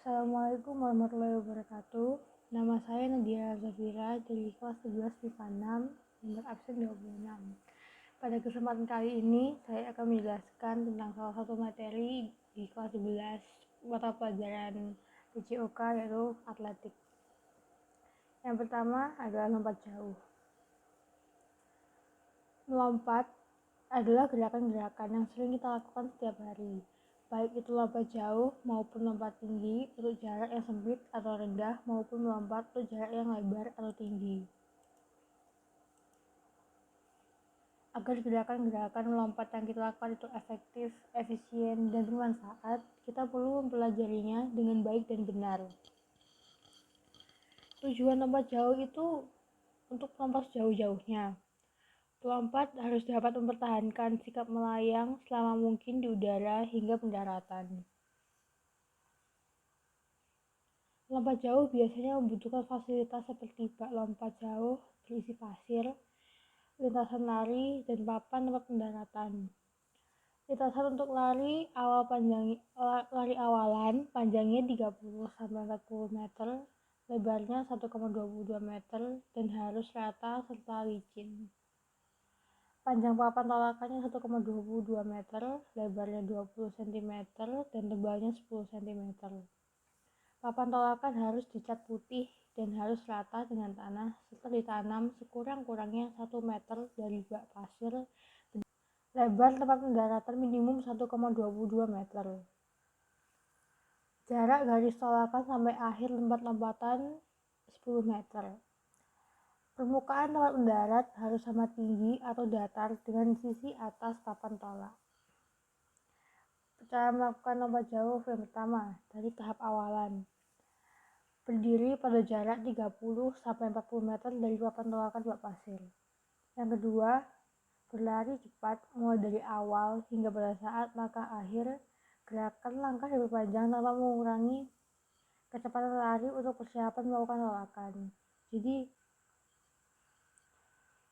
Assalamualaikum warahmatullahi wabarakatuh. Nama saya Nadia Zafira dari kelas 11 MIPA 6, nomor absen 26. Pada kesempatan kali ini, saya akan menjelaskan tentang salah satu materi di kelas 11 mata pelajaran PJOK, yaitu atletik. Yang pertama adalah lompat jauh. Melompat adalah gerakan-gerakan yang sering kita lakukan setiap hari, baik itu lompat jauh maupun lompat tinggi untuk jarak yang sempit atau rendah maupun melompat untuk jarak yang lebar atau tinggi. Agar gerakan-gerakan melompat yang kita lakukan itu efektif, efisien, dan bermanfaat, kita perlu mempelajarinya dengan baik dan benar. Tujuan lompat jauh itu untuk melompat jauh-jauhnya. Pelompat harus dapat mempertahankan sikap melayang selama mungkin di udara hingga pendaratan. Lompat jauh biasanya membutuhkan fasilitas seperti bak lompat jauh berisi pasir, lintasan lari, dan papan tempat pendaratan. Lintasan untuk lari awalan panjangnya 30-40 meter, lebarnya 1,22 meter, dan harus rata serta licin. Panjang papan tolakannya 1,22 meter, lebarnya 20 cm, dan tebalnya 10 cm. Papan tolakan harus dicat putih dan harus rata dengan tanah serta ditanam sekurang-kurangnya 1 meter dari bak pasir. Lebar tempat pendaratan minimum 1,22 meter. Jarak garis tolakan sampai akhir tempat lompatan 10 meter. Permukaan tempat mendarat harus sama tinggi atau datar dengan sisi atas papan tolak. Cara melakukan lompat jauh yang pertama, dari tahap awalan. Berdiri pada jarak 30-40 meter dari papan tolakan bak pasir. Yang kedua, berlari cepat mulai dari awal hingga pada saat langkah akhir. Gerakan langkah diperpanjang tanpa mengurangi kecepatan lari untuk persiapan melakukan tolakan. Jadi,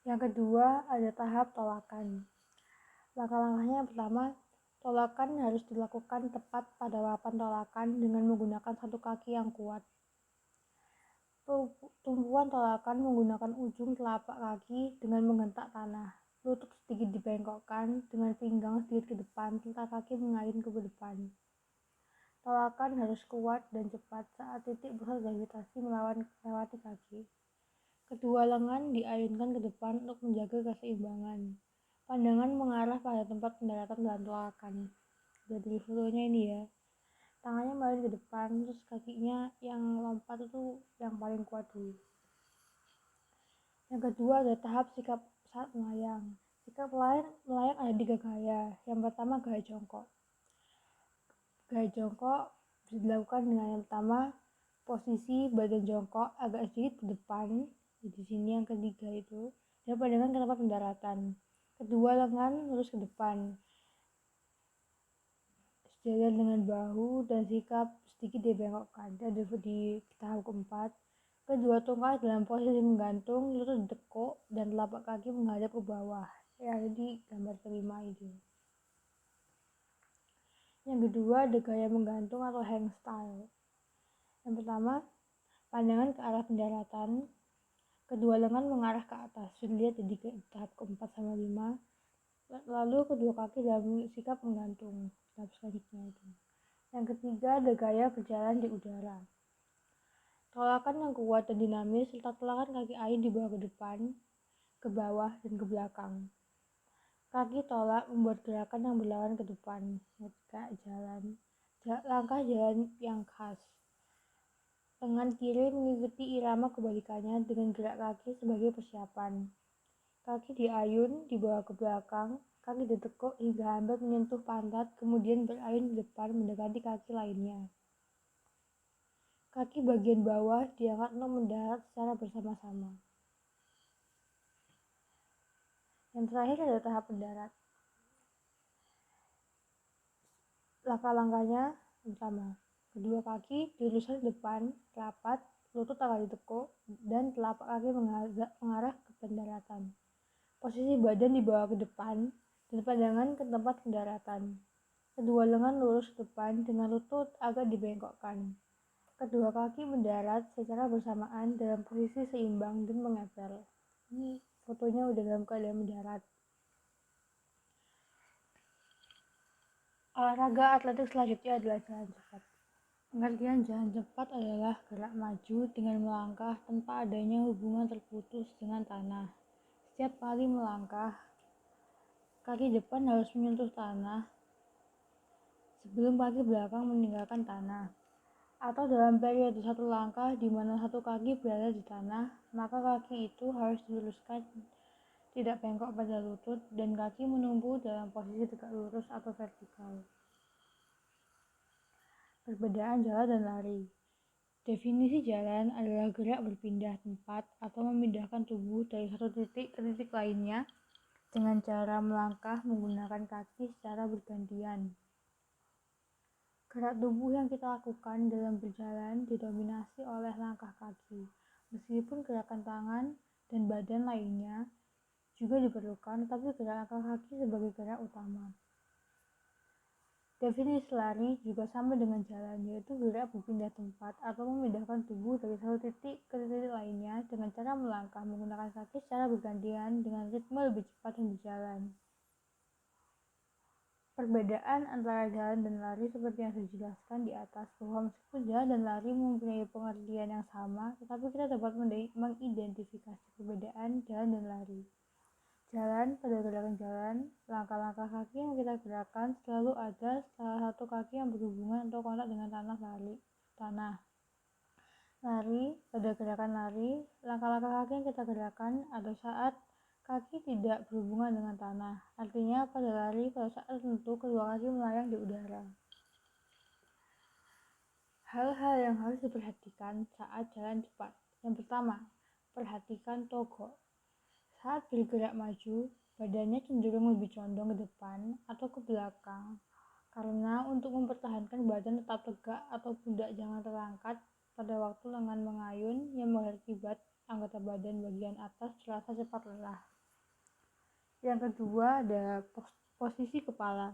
yang kedua ada tahap tolakan. Langkah-langkahnya yang pertama, tolakan harus dilakukan tepat pada papan tolakan dengan menggunakan satu kaki yang kuat. Tumpuan tolakan menggunakan ujung telapak kaki dengan menghentak tanah. Lutut sedikit dibengkokkan dengan pinggang sedikit ke depan serta kaki mengalun ke depan. Tolakan harus kuat dan cepat saat titik pusat gravitasi melewati kaki. Kedua lengan diayunkan ke depan untuk menjaga keseimbangan. Pandangan mengarah pada tempat pendaratan dalam tolakan. Dari fotonya ini ya. Tangannya mengalun ke depan, terus kakinya yang lompat itu yang paling kuat dulu. Yang kedua ada tahap sikap saat melayang. Sikap melayang ada 3 gaya. Yang pertama gaya jongkok. Gaya jongkok bisa dilakukan dengan yang pertama, posisi badan jongkok agak sedikit ke depan. Di sini yang ketiga itu, dan pandangan ke tempat pendaratan. Kedua lengan lurus ke depan, sejajar dengan bahu dan sikap sedikit dibengkokkan. Dan di tahap keempat, kedua tungkai dalam posisi menggantung, lutut ditekuk dan telapak kaki menghadap ke bawah. Ya, ada di gambar kelima itu. Yang kedua ada gaya menggantung atau hang style. Yang pertama, pandangan ke arah pendaratan. Kedua lengan mengarah ke atas. Sudah lihat di tahap keempat sama 5. Lalu kedua kaki dalam sikap menggantung. Tahap selanjutnya itu. Yang ketiga ada gaya berjalan di udara. Tolakan yang kuat dan dinamis serta tolakan kaki ayun dibawa ke depan, ke bawah, dan ke belakang. Kaki tolak membuat gerakan yang berlawan ke depan, kayak langkah jalan yang khas. Lengan kiri mengikuti irama kebalikannya dengan gerak kaki sebagai persiapan. Kaki diayun dibawa ke belakang, kaki ditekuk hingga hampir menyentuh pantat, kemudian berayun ke depan mendekati kaki lainnya. Kaki bagian bawah diangkat untuk mendarat secara bersama-sama. Yang terakhir adalah tahap mendarat. Langkah-langkahnya pertama, kedua kaki diluruskan ke depan, rapat, lutut agak ditekuk, dan telapak kaki mengarah ke pendaratan. Posisi badan dibawa ke depan dan pandangan ke tempat pendaratan. Kedua lengan lurus ke depan dengan lutut agak dibengkokkan. Posisi badan dibawa ke depan dan pandangan ke tempat pendaratan. Kedua lengan lurus ke depan dengan lutut agak dibengkokkan. Posisi badan dibawa ke depan dan pandangan ke tempat pendaratan. Kedua lengan lurus ke depan dengan lutut agak dibengkokkan. Kedua kaki mendarat secara bersamaan dalam posisi seimbang dan mengepel. Ini fotonya udah dalam keadaan mendarat. Olahraga atletik selanjutnya adalah jalan cepat. Pengertian jalan cepat adalah gerak maju dengan melangkah tanpa adanya hubungan terputus dengan tanah. Setiap kali melangkah, kaki depan harus menyentuh tanah sebelum kaki belakang meninggalkan tanah. Atau dalam periode satu langkah di mana satu kaki berada di tanah, maka kaki itu harus diluruskan tidak bengkok pada lutut dan kaki menumpu dalam posisi tegak lurus atau vertikal. Perbedaan jalan dan lari. Definisi jalan adalah gerak berpindah tempat atau memindahkan tubuh dari satu titik ke titik lainnya dengan cara melangkah menggunakan kaki secara bergantian. Gerak tubuh yang kita lakukan dalam berjalan didominasi oleh langkah kaki, meskipun gerakan tangan dan badan lainnya juga diperlukan, tapi gerak kaki sebagai gerak utama. Definisi lari juga sama dengan jalan, yaitu gerak berpindah tempat atau memindahkan tubuh dari satu titik ke titik lainnya dengan cara melangkah menggunakan kaki secara bergantian dengan ritme lebih cepat dan berjalan. Perbedaan antara jalan dan lari seperti yang sudah dijelaskan di atas, bahwa meskipun jalan dan lari mempunyai pengertian yang sama, tetapi kita dapat mengidentifikasi perbedaan jalan dan lari. Jalan, pada gerakan jalan, langkah-langkah kaki yang kita gerakan selalu ada salah satu kaki yang berhubungan atau kontak dengan tanah. Lari, pada gerakan lari, langkah-langkah kaki yang kita gerakan ada saat kaki tidak berhubungan dengan tanah. Artinya pada lari, pada saat tertentu kedua kaki melayang di udara. Hal-hal yang harus diperhatikan saat jalan cepat. Yang pertama, perhatikan togok. Saat bergerak maju, badannya cenderung lebih condong ke depan atau ke belakang, karena untuk mempertahankan badan tetap tegak atau pundak jangan terangkat pada waktu lengan mengayun yang mengakibat anggota badan bagian atas terasa cepat lelah. Yang kedua ada posisi kepala.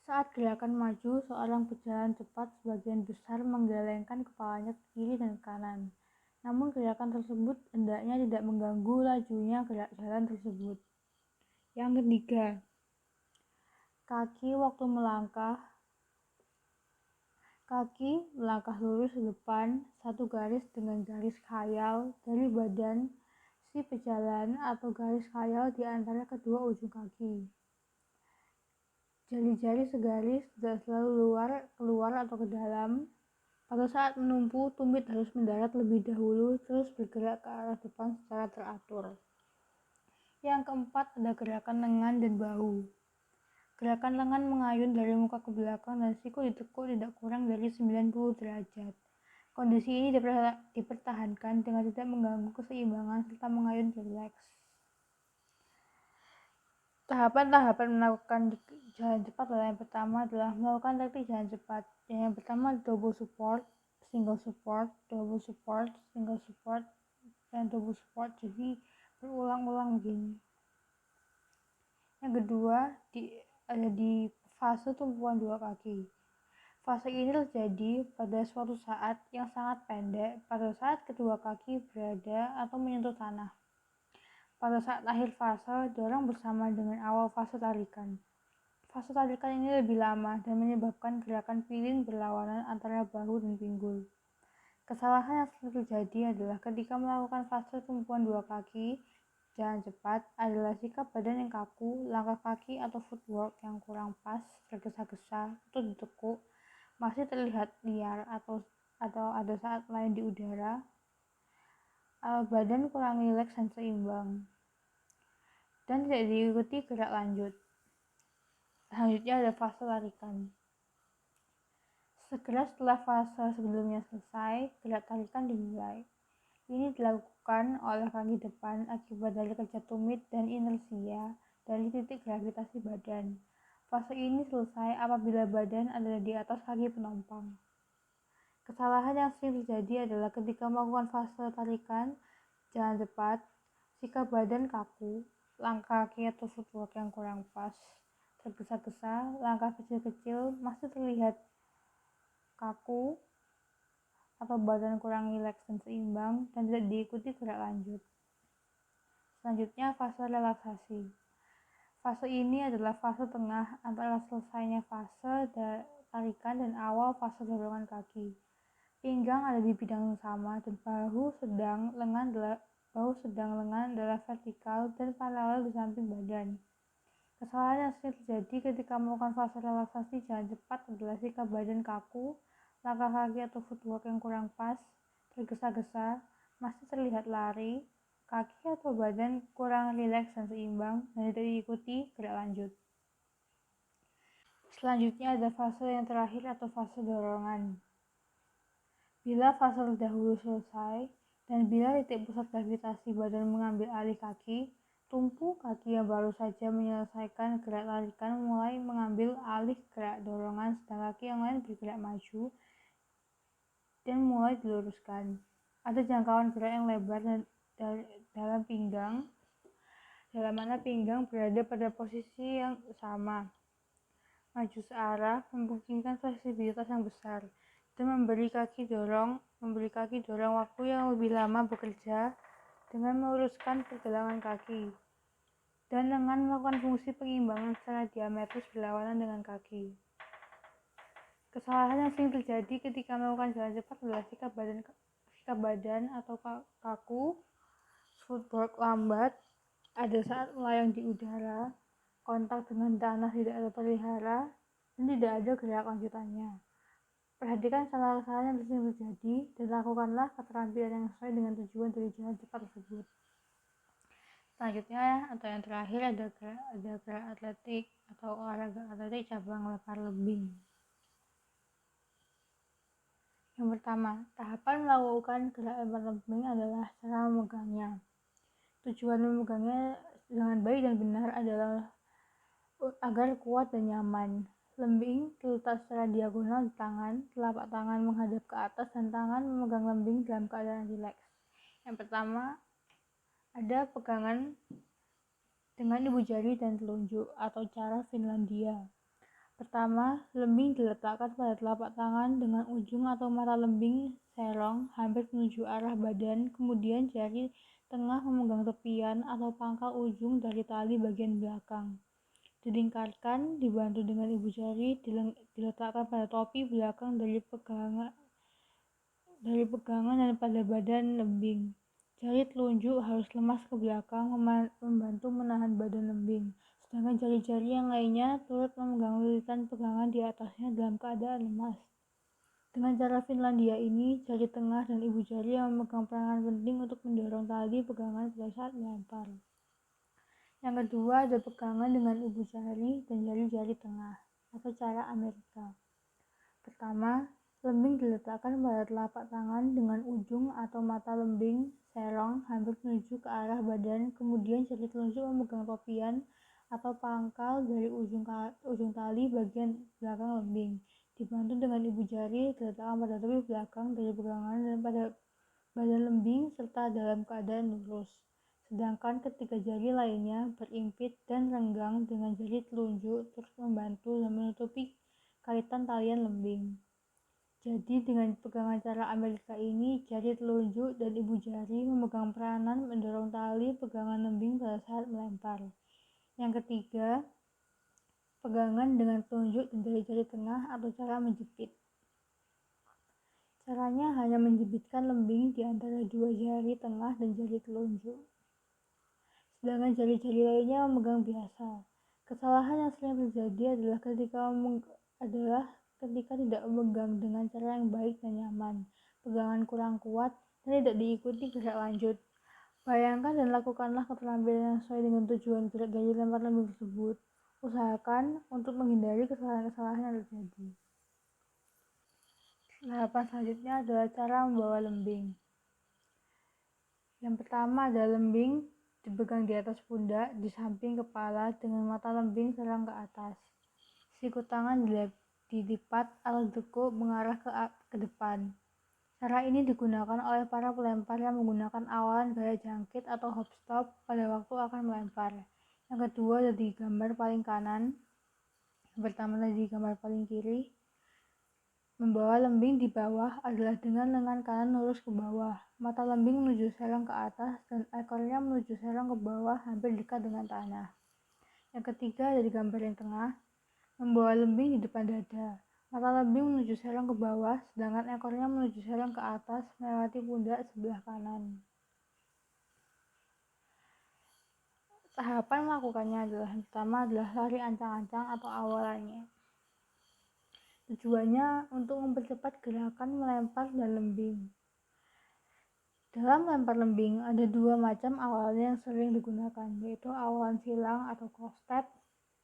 Saat gerakan maju, seorang pejalan cepat sebagian besar menggelengkan kepalanya ke kiri dan kanan. Namun gerakan tersebut hendaknya tidak mengganggu lajunya gerak jalan tersebut. Yang ketiga, kaki waktu melangkah. Kaki melangkah lurus ke depan satu garis dengan garis khayal dari badan si pejalan atau garis khayal di antara kedua ujung kaki. Jari-jari segaris tidak selalu keluar atau ke dalam. Pada saat menumpu, tumit harus mendarat lebih dahulu, terus bergerak ke arah depan secara teratur. Yang keempat ada gerakan lengan dan bahu. Gerakan lengan mengayun dari muka ke belakang dan siku ditekuk tidak kurang dari 90 derajat. Kondisi ini dipertahankan dengan tidak mengganggu keseimbangan serta mengayun rileks. Tahapan-tahapan melakukan jalan cepat adalah yang pertama adalah melakukan teknik jalan cepat. Yang pertama double support, single support, double support, single support, dan double support. Jadi berulang-ulang begini. Yang kedua ada di fase tumpuan dua kaki. Fase ini terjadi pada suatu saat yang sangat pendek pada saat kedua kaki berada atau menyentuh tanah. Pada saat akhir fase, dorong bersama dengan awal fase tarikan. Fase tarikan ini lebih lama dan menyebabkan gerakan pilin berlawanan antara bahu dan pinggul. Kesalahan yang sering terjadi adalah ketika melakukan fase tumpuan dua kaki, jalan cepat adalah sikap badan yang kaku, langkah kaki atau footwork yang kurang pas, tergesa-gesa, atau ditekuk, masih terlihat liar atau ada saat lain di udara, badan kurang rileks dan seimbang, dan tidak diikuti gerak lanjut. Selanjutnya ada fase tarikan. Segera setelah fase sebelumnya selesai, gerak tarikan dimulai. Ini dilakukan oleh kaki depan akibat dari kerja tumit dan inersia dari titik gravitasi badan. Fase ini selesai apabila badan ada di atas kaki penompang. Kesalahan yang sering terjadi adalah ketika melakukan fase tarikan jalan cepat, sikap badan kaku, langkah kaki atau footwork yang kurang pas, tergesa-gesa, langkah kecil-kecil masih terlihat kaku, atau badan kurang rileks dan seimbang dan tidak diikuti gerak lanjut. Selanjutnya, fase relaksasi. Fase ini adalah fase tengah antara selesainya fase tarikan dan awal fase dorongan kaki. Pinggang ada di bidang yang sama dan bahu sedang lengan adalah vertikal dan paralel di samping badan. Kesalahan yang sering terjadi ketika melakukan fase relaksasi jalan cepat adalah sikap badan kaku, langkah kaki atau footwork yang kurang pas, tergesa-gesa, masih terlihat lari, kaki atau badan kurang rileks dan seimbang, dan tidak diikuti gerak lanjut. Selanjutnya ada fase yang terakhir atau fase dorongan. Bila fase terdahulu selesai, dan bila titik pusat gravitasi badan mengambil alih kaki, tumpu kaki yang baru saja menyelesaikan gerak tarikan mulai mengambil alih gerak dorongan, sedang kaki yang lain bergerak maju dan mulai diluruskan. Ada jangkauan gerak yang lebar dalam pinggang, dalam mana pinggang berada pada posisi yang sama, maju searah, memungkinkan fleksibilitas yang besar, dan memberi kaki dorong waktu yang lebih lama bekerja dengan meluruskan pergelangan kaki dan dengan melakukan fungsi pengiimbangan secara diametris berlawanan dengan kaki. Kesalahan yang sering terjadi ketika melakukan jalan cepat adalah sikap badan atau kaku, footwork lambat, ada saat melayang di udara, kontak dengan tanah tidak terpelihara, dan tidak ada gerak lanjutannya. Perhatikan kesalahan yang sering terjadi dan lakukanlah keterampilan yang sesuai dengan tujuan dari jalan cepat tersebut. Selanjutnya atau yang terakhir ada gerak atletik atau olahraga atletik cabang lempar lembing. Yang pertama, tahapan melakukan gerak lempar lembing adalah cara memegangnya. Tujuan memegangnya dengan baik dan benar adalah agar kuat dan nyaman. Lembing terletak secara diagonal di tangan, telapak tangan menghadap ke atas dan tangan memegang lembing dalam keadaan rileks. Yang pertama, ada pegangan dengan ibu jari dan telunjuk atau cara Finlandia. Pertama, lembing diletakkan pada telapak tangan dengan ujung atau mata lembing serong hampir menuju arah badan, kemudian jari tengah memegang tepian atau pangkal ujung dari tali bagian belakang. Dilingkarkan, dibantu dengan ibu jari, diletakkan pada topi belakang dari pegangan dan pada badan lembing. Jari telunjuk harus lemas ke belakang membantu menahan badan lembing, sedangkan jari-jari yang lainnya turut memegang lilitan pegangan di atasnya dalam keadaan lemas. Dengan cara Finlandia ini, jari tengah dan ibu jari yang memegang peranan penting untuk mendorong tali pegangan pada saat melempar. Yang kedua ada pegangan dengan ibu jari dan jari-jari tengah atau cara Amerika. Pertama, lembing diletakkan pada telapak tangan dengan ujung atau mata lembing serong hampir menuju ke arah badan, kemudian jari telunjuk memegang topian atau pangkal dari ujung tali bagian belakang lembing, dibantu dengan ibu jari diletakkan pada tepi belakang dari pegangan dan pada badan lembing serta dalam keadaan lurus. Sedangkan ketiga jari lainnya berimpit dan renggang dengan jari telunjuk terus membantu dan menutupi kaitan talian lembing. Jadi dengan pegangan cara Amerika ini, jari telunjuk dan ibu jari memegang peranan mendorong tali pegangan lembing pada saat melempar. Yang ketiga, pegangan dengan telunjuk dan jari-jari tengah atau cara menjepit. Caranya hanya menjepitkan lembing di antara dua jari tengah dan jari telunjuk. Sedangkan jari-jari lainnya memegang biasa. Kesalahan yang sering terjadi adalah ketika tidak memegang dengan cara yang baik dan nyaman, pegangan kurang kuat, dan tidak diikuti gerak lanjut. Bayangkan dan lakukanlah keterampilan yang sesuai dengan tujuan gerak dari lempar lembing tersebut. Usahakan untuk menghindari kesalahan-kesalahan yang terjadi. Tahapan selanjutnya adalah cara membawa lembing. Yang pertama adalah lembing dipegang di atas pundak, di samping kepala dengan mata lembing serang ke atas. Siku tangan dilipat atau ditekuk mengarah ke depan. Cara ini digunakan oleh para pelempar yang menggunakan awalan gaya jangkit atau hop stop pada waktu akan melempar. Yang kedua ada di gambar paling kanan, yang pertama ada di gambar paling kiri. membawa lembing di bawah adalah dengan lengan kanan lurus ke bawah, mata lembing menuju serong ke atas, dan ekornya menuju serong ke bawah hampir dekat dengan tanah. Yang ketiga dari gambar yang tengah, membawa lembing di depan dada. Mata lembing menuju serong ke bawah, sedangkan ekornya menuju serong ke atas melewati pundak sebelah kanan. Tahapan melakukannya adalah yang pertama adalah lari ancang-ancang atau awalannya. Tujuannya untuk mempercepat gerakan melempar dan lembing. Dalam lempar lembing ada dua macam awalan yang sering digunakan, yaitu awalan silang atau cross step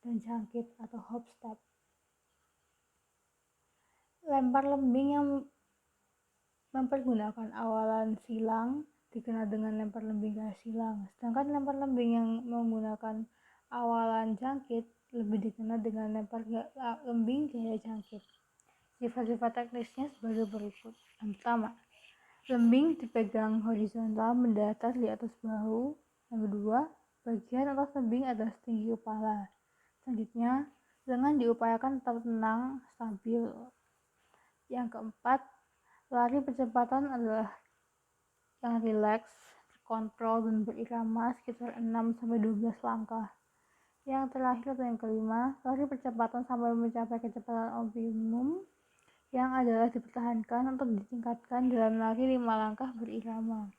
dan jangkit atau hop step. Lempar lembing yang mempergunakan awalan silang dikenal dengan lempar lembing gaya silang, sedangkan lempar lembing yang menggunakan awalan jangkit lebih dikenal dengan lempar lembing gaya jangkit. Sifat-sifat teknisnya sebagai berikut. Yang pertama, lembing dipegang horizontal mendatar di atas bahu. Yang kedua, bagian atas lembing adalah setinggi kepala. Selanjutnya, lengan diupayakan tetap tenang, stabil. Yang keempat, lari percepatan adalah yang rileks, terkontrol, dan berirama sekitar 6-12 langkah. Yang terakhir atau yang kelima, lari percepatan sampai mencapai kecepatan optimum yang adalah dipertahankan untuk ditingkatkan dalam lari 5 langkah berirama.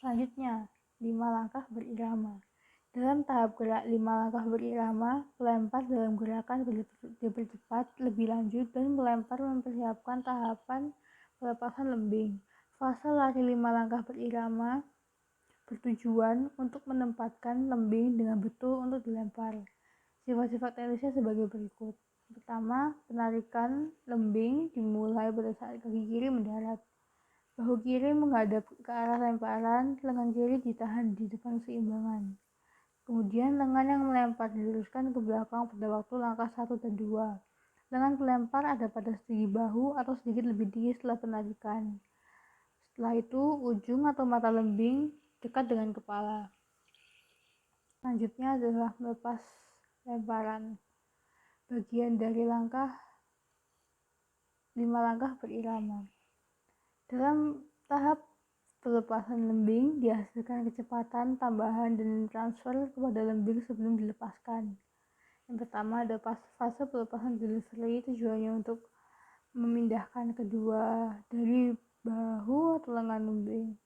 Selanjutnya, 5 langkah berirama. Dalam tahap gerak 5 langkah berirama, pelempar dalam gerakan dipercepat lebih lanjut dan pelempar mempersiapkan tahapan pelepasan lembing. Fase lari 5 langkah berirama bertujuan untuk menempatkan lembing dengan betul untuk dilempar. Sifat-sifat teknisnya sebagai berikut. Pertama, penarikan lembing dimulai pada saat kaki kiri mendarat. Bahu kiri menghadap ke arah lemparan, lengan kiri ditahan di depan seimbangan. Kemudian lengan yang melempar diluruskan ke belakang pada waktu langkah 1 dan 2. Lengan pelempar ada pada segi bahu atau sedikit lebih tinggi setelah penarikan. Setelah itu, ujung atau mata lembing dekat dengan kepala. Selanjutnya adalah melepas lemparan. Bagian dari 5 langkah berirama. Dalam tahap pelepasan lembing dihasilkan kecepatan tambahan dan transfer kepada lembing sebelum dilepaskan. Yang pertama ada fase pelepasan delivery, tujuannya untuk memindahkan kedua dari bahu atau lengan lembing.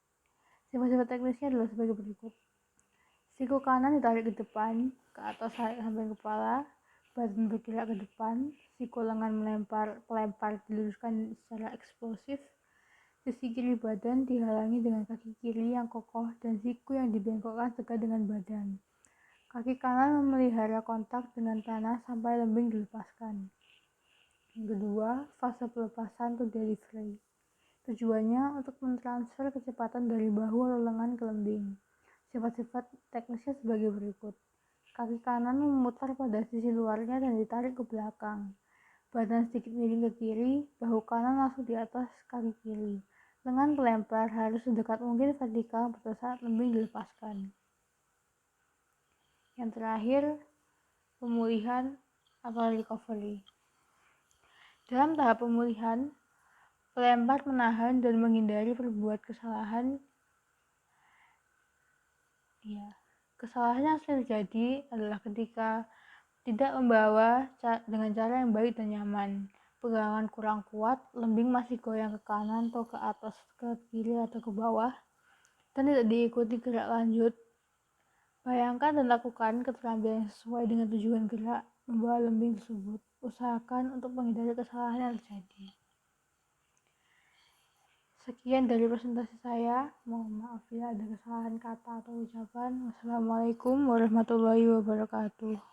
Sifat-sifat teknisnya adalah sebagai berikut. Siku kanan ditarik ke depan, ke atas sampai kepala, badan bergerak ke depan, siku lengan pelempar diluruskan secara eksplosif, sisi kiri badan dihalangi dengan kaki kiri yang kokoh dan siku yang dibengkokkan tegak dengan badan. Kaki kanan memelihara kontak dengan tanah sampai lembing dilepaskan. Yang kedua, fase pelepasan to delivery. Tujuannya untuk mentransfer kecepatan dari bahu atau lengan ke lembing. Sifat-sifat teknisnya sebagai berikut. Kaki kanan memutar pada sisi luarnya dan ditarik ke belakang. Badan sedikit miring ke kiri, bahu kanan langsung di atas kaki kiri. Lengan pelempar harus sedekat mungkin vertikal pada saat lembing dilepaskan. Yang terakhir, pemulihan atau recovery. Dalam tahap pemulihan, pelempar menahan dan menghindari berbuat kesalahan. Kesalahan yang sering terjadi adalah ketika tidak membawa dengan cara yang baik dan nyaman. Pegangan kurang kuat, lembing masih goyang ke kanan atau ke atas, ke kiri atau ke bawah, dan tidak diikuti gerak lanjut. Bayangkan dan lakukan keterampilan yang sesuai dengan tujuan gerak membawa lembing tersebut. Usahakan untuk menghindari kesalahan yang terjadi. Sekian dari presentasi saya. Mohon maaf bila ada kesalahan kata atau ucapan. Wassalamualaikum warahmatullahi wabarakatuh.